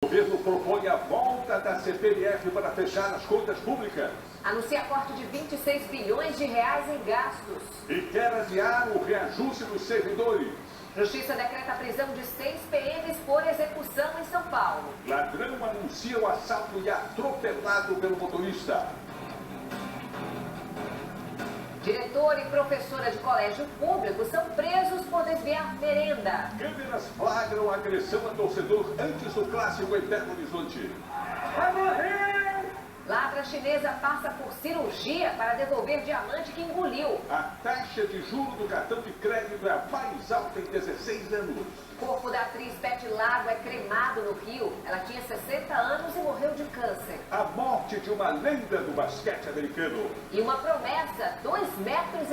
O governo propõe a volta da CPMF para fechar as contas públicas. Anuncia corte de 26 bilhões de reais em gastos. E quer adiar o reajuste dos servidores. Justiça decreta a prisão de 6 PMs por execução em São Paulo. Ladrão anuncia o assalto e é atropelado pelo motorista. Diretor e professora de colégio público são presos por desviar merenda. Câmeras flagram agressão a torcedor antes do clássico em Belo Horizonte. Vai morrer! Ladra chinesa passa por cirurgia para devolver diamante que engoliu. A taxa de juros do cartão de crédito é a mais alta em 16 anos. O corpo da atriz Betty Lago é cremado no Rio. Ela tinha 60 anos e morreu de câncer. A morte de uma lenda do basquete americano. E uma promessa, 2,4 metros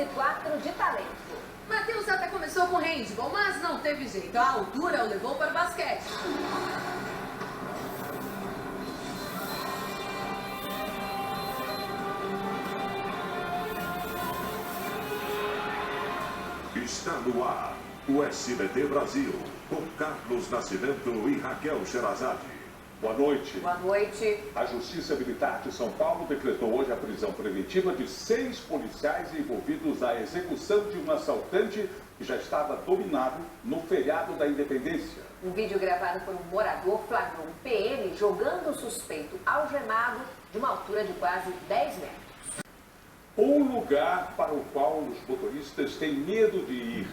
de talento. Matheus até começou com handball, mas não teve jeito. A altura o levou para o basquete. Está no ar o SBT Brasil, com Carlos Nascimento e Raquel Sherazade. Boa noite. Boa noite. A Justiça Militar de São Paulo decretou hoje a prisão preventiva de 6 policiais envolvidos na execução de um assaltante que já estava dominado no feriado da Independência. Um vídeo gravado por um morador flagrou um PM jogando o suspeito algemado de uma altura de quase 10 metros. Um lugar para o qual os motoristas têm medo de ir.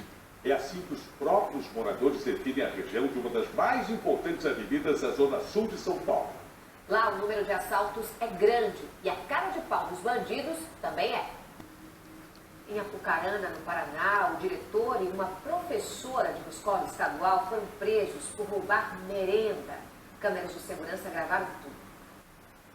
É assim que os próprios moradores definem a região de uma das mais importantes avenidas da zona sul de São Paulo. Lá o número de assaltos é grande e a cara de pau dos bandidos também é. Em Apucarana, no Paraná, o diretor e uma professora de uma escola estadual foram presos por roubar merenda. Câmeras de segurança gravaram tudo.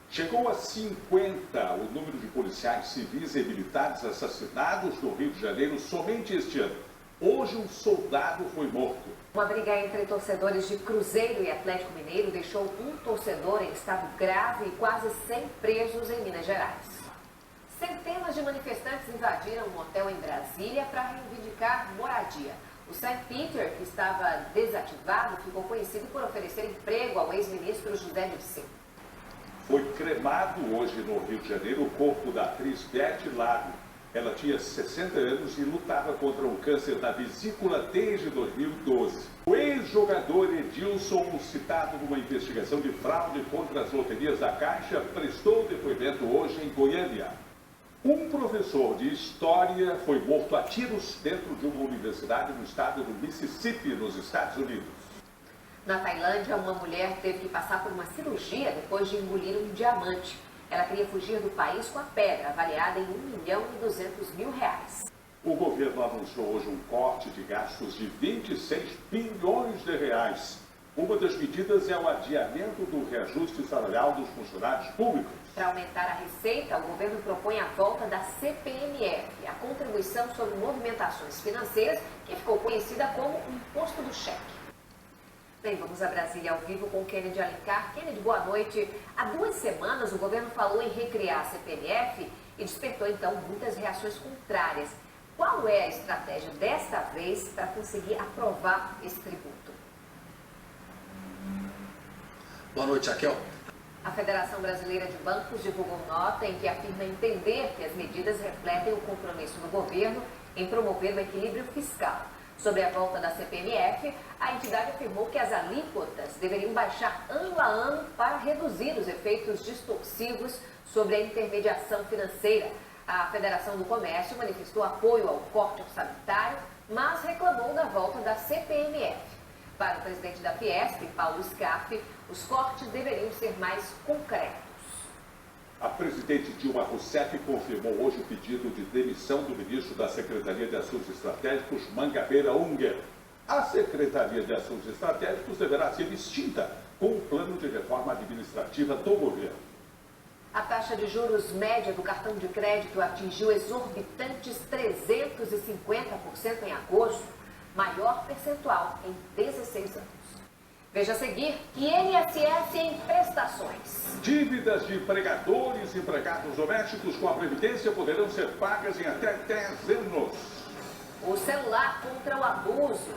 Chegou a 50 o número de policiais civis e militares assassinados no Rio de Janeiro somente este ano. Hoje um soldado foi morto. Uma briga entre torcedores de Cruzeiro e Atlético Mineiro deixou um torcedor em estado grave e quase 100 presos em Minas Gerais. Centenas de manifestantes invadiram um hotel em Brasília para reivindicar moradia. O St. Peter, que estava desativado, ficou conhecido por oferecer emprego ao ex-ministro José Dirceu. Foi cremado hoje no Rio de Janeiro o corpo da atriz Betty Lago. Ela tinha 60 anos e lutava contra o câncer da vesícula desde 2012. O ex-jogador Edilson, citado numa investigação de fraude contra as loterias da Caixa, prestou depoimento hoje em Goiânia. Um professor de história foi morto a tiros dentro de uma universidade no estado do Mississippi, nos Estados Unidos. Na Tailândia, uma mulher teve que passar por uma cirurgia depois de engolir um diamante. Ela queria fugir do país com a pedra, avaliada em R$1.200.000. O governo anunciou hoje um corte de gastos de 26 bilhões de reais. Uma das medidas é o adiamento do reajuste salarial dos funcionários públicos. Para aumentar a receita, o governo propõe a volta da CPMF, a Contribuição sobre Movimentações Financeiras, que ficou conhecida como Imposto do Cheque. Bem, vamos a Brasília ao vivo com Kennedy Alencar. Kennedy, boa noite. Há 2 semanas o governo falou em recriar a CPMF e despertou então muitas reações contrárias. Qual é a estratégia desta vez para conseguir aprovar esse tributo? Boa noite, Raquel. A Federação Brasileira de Bancos divulgou nota em que afirma entender que as medidas refletem o compromisso do governo em promover o equilíbrio fiscal. Sobre a volta da CPMF, a entidade afirmou que as alíquotas deveriam baixar ano a ano para reduzir os efeitos distorsivos sobre a intermediação financeira. A Federação do Comércio manifestou apoio ao corte orçamentário, mas reclamou da volta da CPMF. Para o presidente da Fiesp, Paulo Scaff, os cortes deveriam ser mais concretos. A presidente Dilma Rousseff confirmou hoje o pedido de demissão do ministro da Secretaria de Assuntos Estratégicos, Mangabeira Unger. A Secretaria de Assuntos Estratégicos deverá ser extinta com o plano de reforma administrativa do governo. A taxa de juros média do cartão de crédito atingiu exorbitantes 350% em agosto, maior percentual em 16 anos. Veja a seguir, INSS em prestações. Dívidas de empregadores e empregados domésticos com a Previdência poderão ser pagas em até 10 anos. O celular contra o abuso.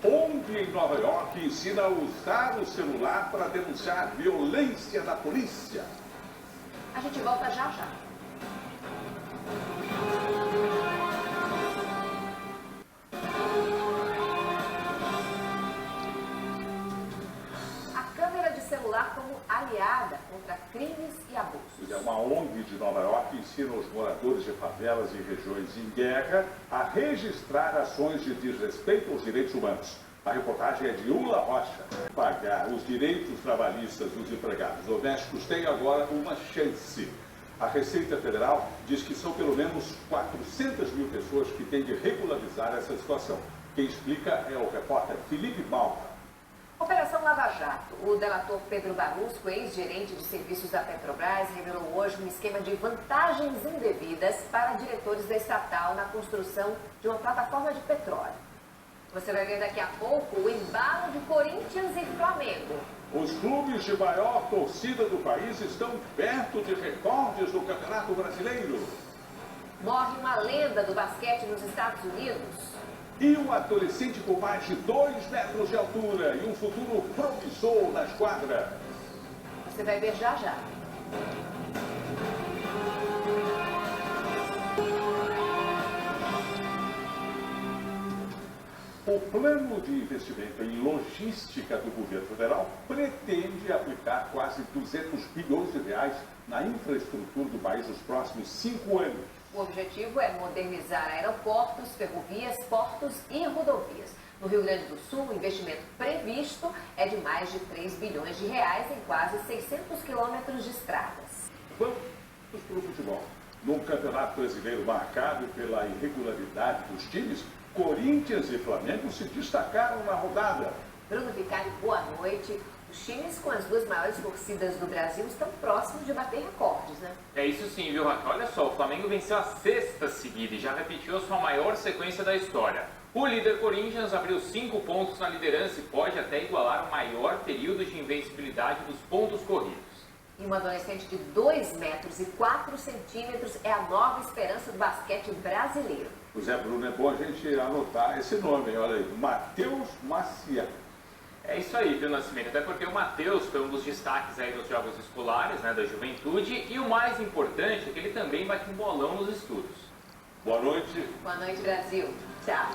ONG em Nova York ensina a usar o celular para denunciar violência da polícia. A gente volta já já. A câmera de celular como aliada contra crimes e abusos. Uma ONG de Nova York ensina os moradores de favelas e regiões em guerra a registrar ações de desrespeito aos direitos humanos. A reportagem é de Ula Rocha. Pagar os direitos trabalhistas dos empregados domésticos tem agora uma chance. A Receita Federal diz que são pelo menos 400 mil pessoas que têm de regularizar essa situação. Quem explica é o repórter Felipe Malta. Operação Lava Jato. O delator Pedro Barusco, ex-gerente de serviços da Petrobras, revelou hoje um esquema de vantagens indevidas para diretores da estatal na construção de uma plataforma de petróleo. Você vai ver daqui a pouco o embalo de Corinthians e Flamengo. Os clubes de maior torcida do país estão perto de recordes do Campeonato Brasileiro. Morre uma lenda do basquete nos Estados Unidos. E um adolescente com mais de 2 metros de altura e um futuro promissor na esquadra. Você vai ver já já. O plano de investimento em logística do governo federal pretende aplicar quase 200 bilhões de reais na infraestrutura do país nos próximos 5 anos. O objetivo é modernizar aeroportos, ferrovias, portos e rodovias. No Rio Grande do Sul, o investimento previsto é de mais de 3 bilhões de reais em quase 600 quilômetros de estradas. Vamos para o futebol. Num campeonato brasileiro marcado pela irregularidade dos times, Corinthians e Flamengo se destacaram na rodada. Bruno Vicari, boa noite. Os times com as 2 maiores torcidas do Brasil estão próximos de bater recordes, né? É isso sim, viu, Raquel? Olha só, o Flamengo venceu a 6ª seguida e já repetiu a sua maior sequência da história. O líder Corinthians abriu 5 pontos na liderança e pode até igualar o maior período de invencibilidade dos pontos corridos. E um adolescente de 2 metros e 4 centímetros é a nova esperança do basquete brasileiro. O Zé Bruno, é bom a gente anotar esse nome, olha aí, Matheus Macia. É isso aí, viu, Nascimento? Até porque o Matheus foi um dos destaques aí dos jogos escolares, né, da juventude, e o mais importante é que ele também vai com bolão nos estudos. Boa noite. Boa noite, Brasil. Tchau.